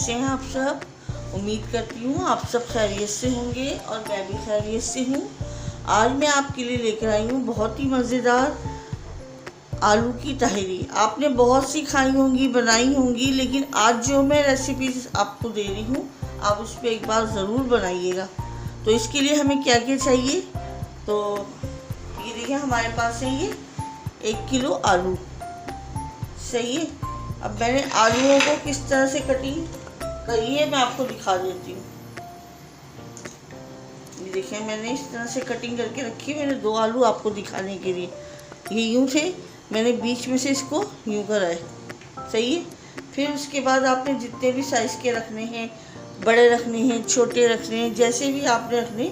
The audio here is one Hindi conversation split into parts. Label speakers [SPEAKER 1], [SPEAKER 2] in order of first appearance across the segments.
[SPEAKER 1] कैसे हैं आप सब। उम्मीद करती हूँ आप सब खैरियत से होंगे और मैं भी खैरियत से हूँ। आज मैं आपके लिए लेकर आई हूँ बहुत ही मज़ेदार आलू की तहरी। आपने बहुत सी खाई होंगी, बनाई होंगी, लेकिन आज जो मैं रेसिपी आपको दे रही हूँ आप उस पर एक बार ज़रूर बनाइएगा। तो इसके लिए हमें क्या क्या चाहिए, तो ये देखिए हमारे पास है ये 1 किलो आलू। सही है। अब मैंने आलूओं को किस तरह से कटिंग करी है मैं आपको दिखा देती हूँ। ये देखिए मैंने इस तरह से कटिंग करके रखी है। मैंने 2 आलू आपको दिखाने के लिए, ये यूँ थे, मैंने बीच में से इसको यूँ करा है। सही है। फिर उसके बाद आपने जितने भी साइज़ के रखने हैं, बड़े रखने हैं, छोटे रखने हैं, जैसे भी आपने रखने,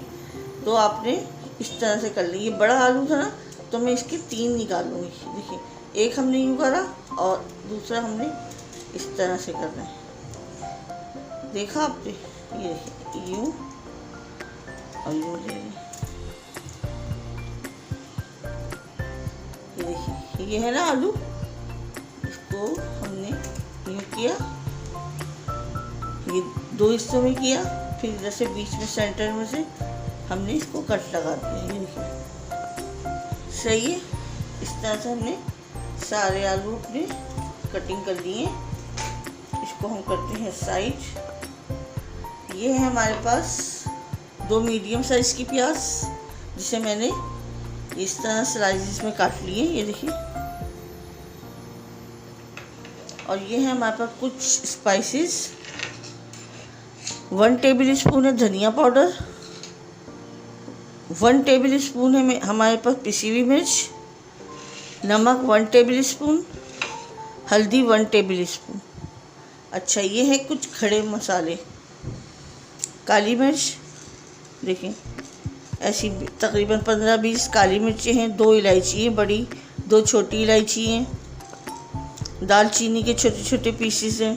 [SPEAKER 1] तो आपने इस तरह से कर ली। ये बड़ा आलू था ना, तो मैं इसके 3 निकालूंगी। देखिए एक हमने यूँ करा और दूसरा हमने इस तरह से करना है। देखा आपने, ये देखिए यूँ और यूँ ले लें। ये देखिए ये है ना आलू, इसको हमने यूँ किया, ये 2 हिस्सों में किया, फिर इधर से बीच में सेंटर में से हमने इसको कट लगा दिया। ये देखिए सही है। इस तरह से हमने सारे आलू अपने कटिंग कर लिए। इसको हम करते हैं साइड। ये है हमारे पास 2 मीडियम साइज़ की प्याज, जिसे मैंने इस तरह स्लाइसेस में काट लिए। ये देखिए। और ये है हमारे पास कुछ स्पाइसेस। 1 टेबल स्पून है धनिया पाउडर, 1 टेबल स्पून है हमारे पास पिसी हुई मिर्च, नमक 1 टेबल स्पून, हल्दी 1 टेबल स्पून। अच्छा, ये है कुछ खड़े मसाले। काली मिर्च देखिए ऐसी तकरीबन 15-20 काली मिर्चें हैं, 2 इलायची हैं बड़ी, 2 छोटी इलायची हैं, दालचीनी के छोटे छोटे पीसेस हैं,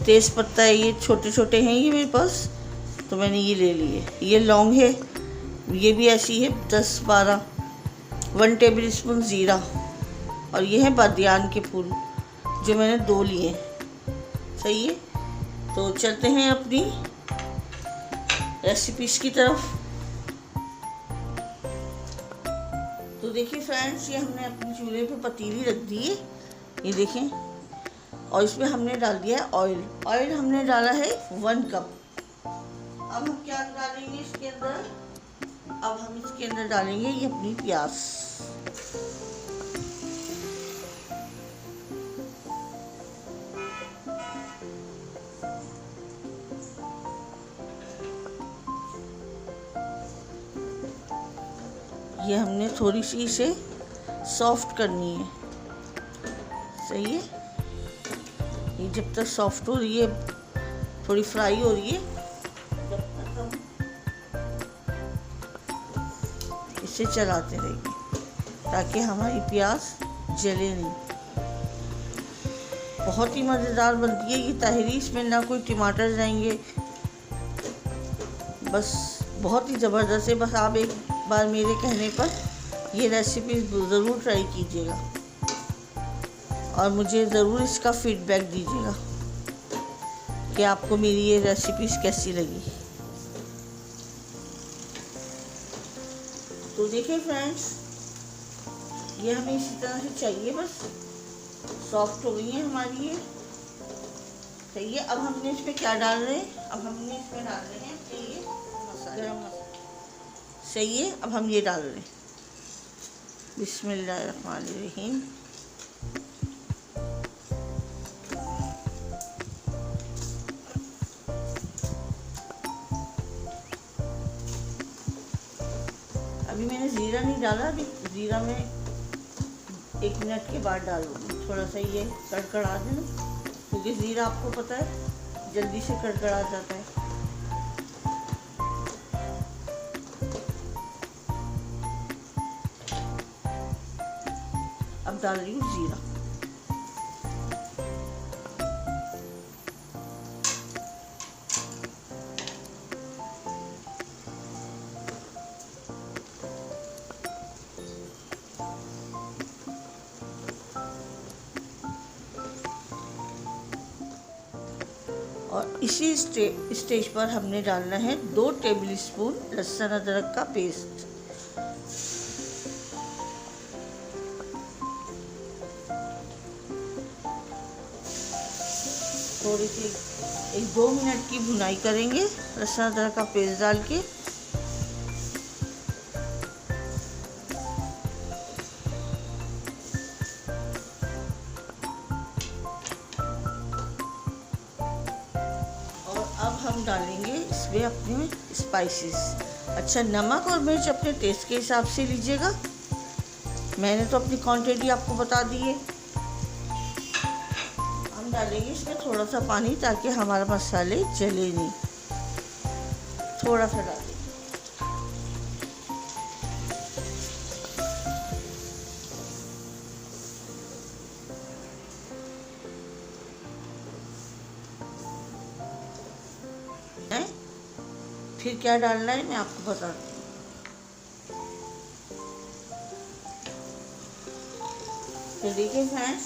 [SPEAKER 1] तेज़ पत्ता है, ये छोटे छोटे हैं ये मेरे पास, तो मैंने ये ले लिए। ये लौंग है, ये भी ऐसी है 10-12, 1 टेबल स्पून ज़ीरा, और ये है बादियान के फूल जो मैंने 2 लिए। सही है। तो चलते हैं अपनी रेसिपीज़ की तरफ। तो देखिए फ्रेंड्स, ये हमने अपने चूल्हे पे पतीली रख दी है, ये देखें, और इसमें हमने डाल दिया है ऑयल। ऑयल हमने डाला है 1 कप। अब हम क्या डालेंगे इसके अंदर, अब हम इसके अंदर डालेंगे ये अपनी प्याज। ये हमने थोड़ी सी इसे सॉफ्ट करनी है। सही है। ये जब तक सॉफ्ट हो रही है, थोड़ी फ्राई हो रही है, जब तक हम इसे चलाते रहेंगे ताकि हमारी प्याज जले नहीं। बहुत ही मज़ेदार बनती है ये तहरी। इसमें ना कोई टमाटर जाएंगे, बस बहुत ही ज़बरदस्त है। बस आप एक बार मेरे कहने पर ये रेसिपी ज़रूर ट्राई कीजिएगा और मुझे ज़रूर इसका फीडबैक दीजिएगा कि आपको मेरी ये रेसिपीज़ कैसी लगी। तो देखिए फ्रेंड्स, ये हमें इसी तरह से चाहिए, बस सॉफ्ट हो गई है हमारी ये। सही है। अब हमने इसमें क्या डाल रहे हैं, अब हमने इसमें डाल रहे हैं ये गरम मसाला। सही है। अब हम ये डाल रहे हैं, बिस्मिल्लाहिर्रहमानिर्रहीम। अभी मैंने ज़ीरा नहीं डाला, अभी ज़ीरा में 1 मिनट के बाद डालूंगी। थोड़ा सा ये कड़कड़ा देना, क्योंकि ज़ीरा आपको पता है जल्दी से कड़कड़ा जाता है। अब डाल रही हूँ ज़ीरा। और इसी स्टेज पर हमने डालना है 2 टेबल स्पून लहसुन अदरक का पेस्ट। थोड़ी सी 1-2 मिनट की भुनाई करेंगे लहसुन अदरक का पेस्ट डाल के। अब हम डालेंगे इसमें अपने स्पाइसेस। अच्छा, नमक और मिर्च अपने टेस्ट के हिसाब से लीजिएगा, मैंने तो अपनी क्वांटिटी आपको बता दी है। हम डालेंगे इसमें थोड़ा सा पानी ताकि हमारे मसाले जले नहीं, थोड़ा सा डालेंगे। फिर क्या डालना है मैं आपको बताती हूँ। तो देखिए फ्रेंड्स,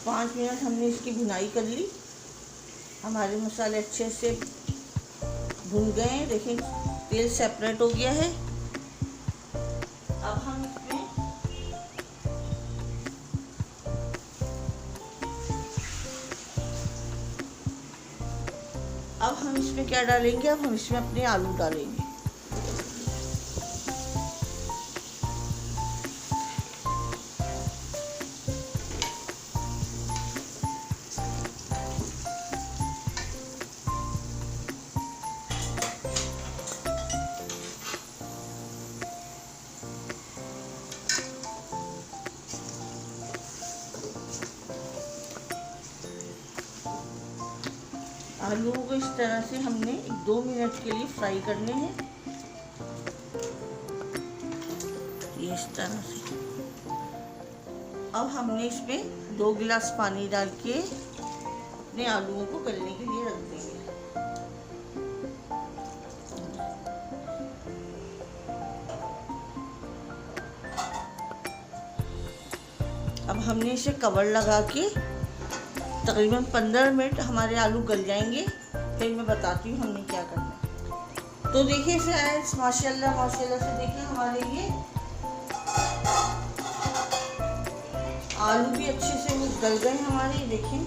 [SPEAKER 1] 5 मिनट हमने इसकी भुनाई कर ली, हमारे मसाले अच्छे से भुन गए हैं। देखिए तेल सेपरेट हो गया है। अब हम इसमें क्या डालेंगे, अब हम इसमें अपने आलू डालेंगे। आलू को इस तरह से हमने 2 मिनट के लिए फ्राई करने हैं, ये इस तरह से। अब हमने इसमें 2 गिलास पानी डाल के अपने आलूओं को गलने के लिए रख देंगे। अब हमने इसे कवर लगा के तकरीबन 15 मिनट हमारे आलू गल जाएंगे, फिर मैं बताती हूँ हमने क्या करना है। तो देखिए फ्रेंड्स, माशाल्लाह माशाल्लाह से देखिए हमारे ये आलू भी अच्छे से वो गल गए हमारे। देखिए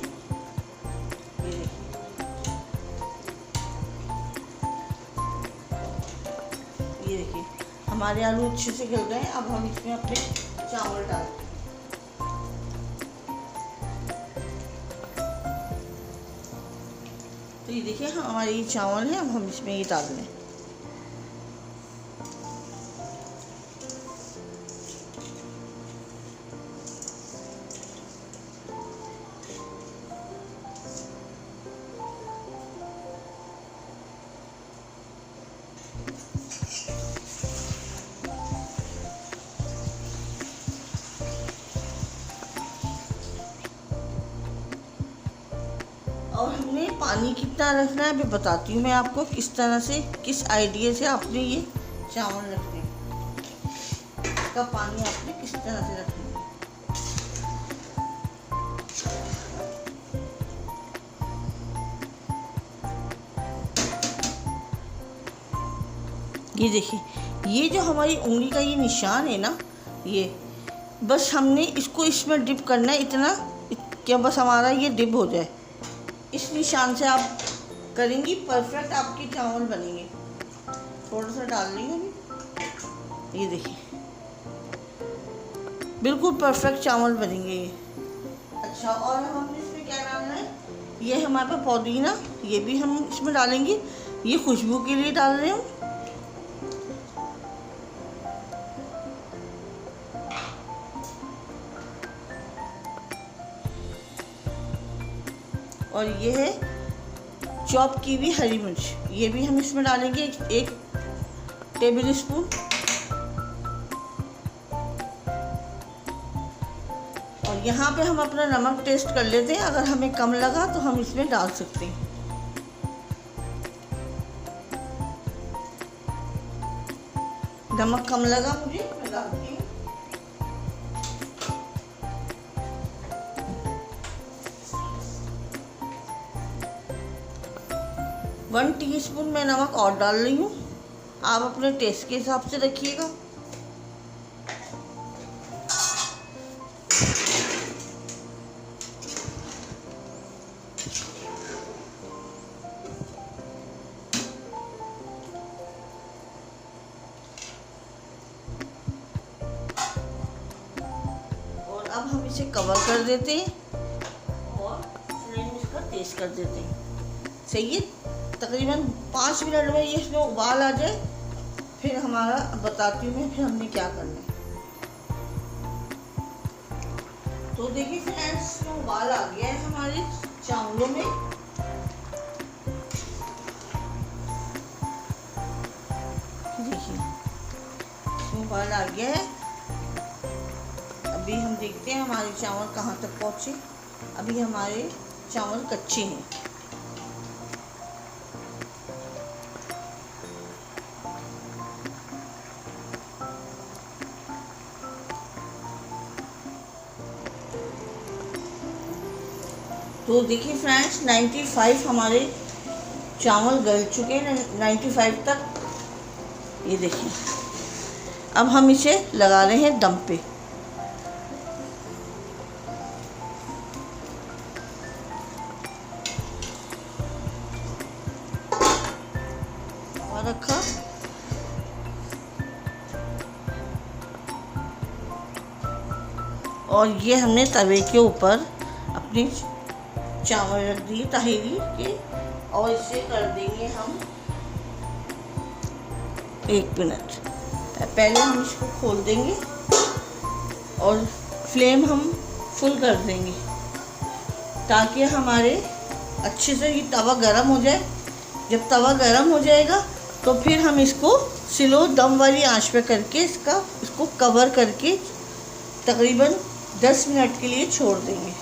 [SPEAKER 1] ये देखिए हमारे आलू अच्छे से गल गए। अब हम इसमें अपने चावल डालते हैं। तो ये देखिए हमारे ये चावल है, अब हम इसमें ये डाल दें। और हमने पानी कितना रखना है अभी बताती हूँ मैं आपको, किस तरह से, किस आइडिया से आपने ये चावल रखने हैं। इसका पानी आपने किस तरह से रखना है। ये देखिए, ये जो हमारी उंगली का ये निशान है ना, ये बस हमने इसको इसमें डिप करना है, इतना क्या बस हमारा ये डिप हो जाए। इस निशान से आप करेंगी, परफेक्ट आपके चावल बनेंगे। थोड़ा सा डाल लेंगे अभी, ये देखिए बिल्कुल परफेक्ट चावल बनेंगे ये। अच्छा, और हमने इसमें क्या डालना है, ये हमारे पास पुदीना, ये भी हम इसमें डालेंगे, ये खुशबू के लिए डाल रहे हैं। और ये है चॉप की हुई हरी मिर्च, ये भी हम इसमें डालेंगे 1 टेबल स्पून। और यहाँ पे हम अपना नमक टेस्ट कर लेते हैं, अगर हमें कम लगा तो हम इसमें डाल सकते हैं। नमक कम लगा मुझे, मैं डालती हूँ। 1 टीस्पून मैं नमक और डाल रही हूँ। आप अपने टेस्ट के हिसाब से रखिएगा। और अब हम इसे कवर कर देते हैं और फ्लेम इसका तेज कर देते हैं। सही है, तकरीबन 5 मिनट में ये इसमें उबाल आ जाए, फिर हमारा बताती हूँ मैं फिर हमने क्या करना है। तो देखिए फ्रेंड्स, इसमें उबाल आ गया है हमारे चावलों में। देखिए इसमें उबाल आ गया है। अभी हम देखते हैं हमारे चावल कहाँ तक पहुँचे। अभी हमारे चावल कच्चे हैं। तो देखिए फ्रेंड्स, 95 हमारे चावल गल चुके हैं, 95 तक। ये देखिए, अब हम इसे लगा रहे हैं दम पे। और रखा और ये हमने तवे के ऊपर अपनी चावल रख दिए ताहिरी के, और इसे कर देंगे हम 1 मिनट। पहले हम इसको खोल देंगे और फ्लेम हम फुल कर देंगे ताकि हमारे अच्छे से ये तवा गरम हो जाए। जब तवा गरम हो जाएगा तो फिर हम इसको स्लो दम वाली आंच पे करके इसको कवर करके तकरीबन 10 मिनट के लिए छोड़ देंगे।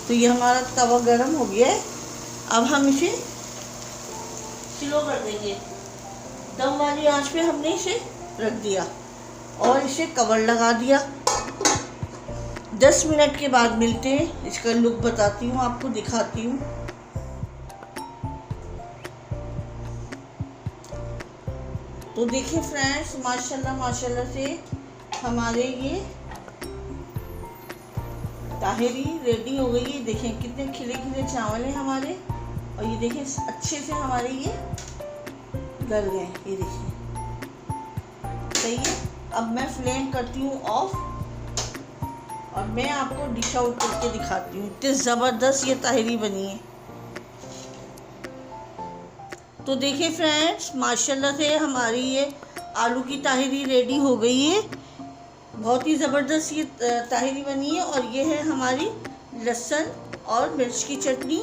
[SPEAKER 1] तो ये हमारा तवा गरम हो गया है। अब हम इसे स्लो कर देंगे। दम वाली आंच पे हमने इसे रख दिया और इसे कवर लगा दिया। 10 मिनट के बाद मिलते हैं। इसका लुक बताती हूँ, आपको दिखाती हूँ। तो देखिए फ्रेंड्स, माशाल्लाह माशाल्लाह से हमारे ये ताहिरी रेडी हो गई है। देखें कितने खिले खिले चावल हैं हमारे, और ये देखिए अच्छे से हमारे ये गल गए। ये देखिए सही है। अब मैं फ्लेम करती हूँ ऑफ और मैं आपको डिश आउट करके दिखाती हूँ। इतनी ज़बरदस्त ये ताहिरी बनी है। तो देखिए फ्रेंड्स, माशाल्लाह से हमारी ये आलू की ताहिरी रेडी हो गई है। बहुत ही ज़बरदस्त ये ताहिरी बनी है। और ये है हमारी लहसुन और मिर्च की चटनी,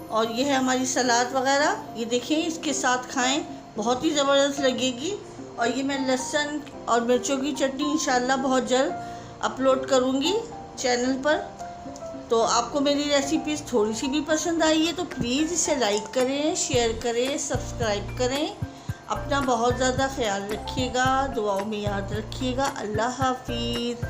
[SPEAKER 1] और ये है हमारी सलाद वगैरह। ये देखें, इसके साथ खाएं, बहुत ही ज़बरदस्त लगेगी। और ये मैं लहसुन और मिर्चों की चटनी इंशाल्लाह बहुत जल्द अपलोड करूँगी चैनल पर। तो आपको मेरी रेसिपीज़ थोड़ी सी भी पसंद आई है तो प्लीज़ इसे लाइक करें, शेयर करें, सब्सक्राइब करें। अपना बहुत ज़्यादा ख्याल रखिएगा, दुआओं में याद रखिएगा। अल्लाह हाफिज़।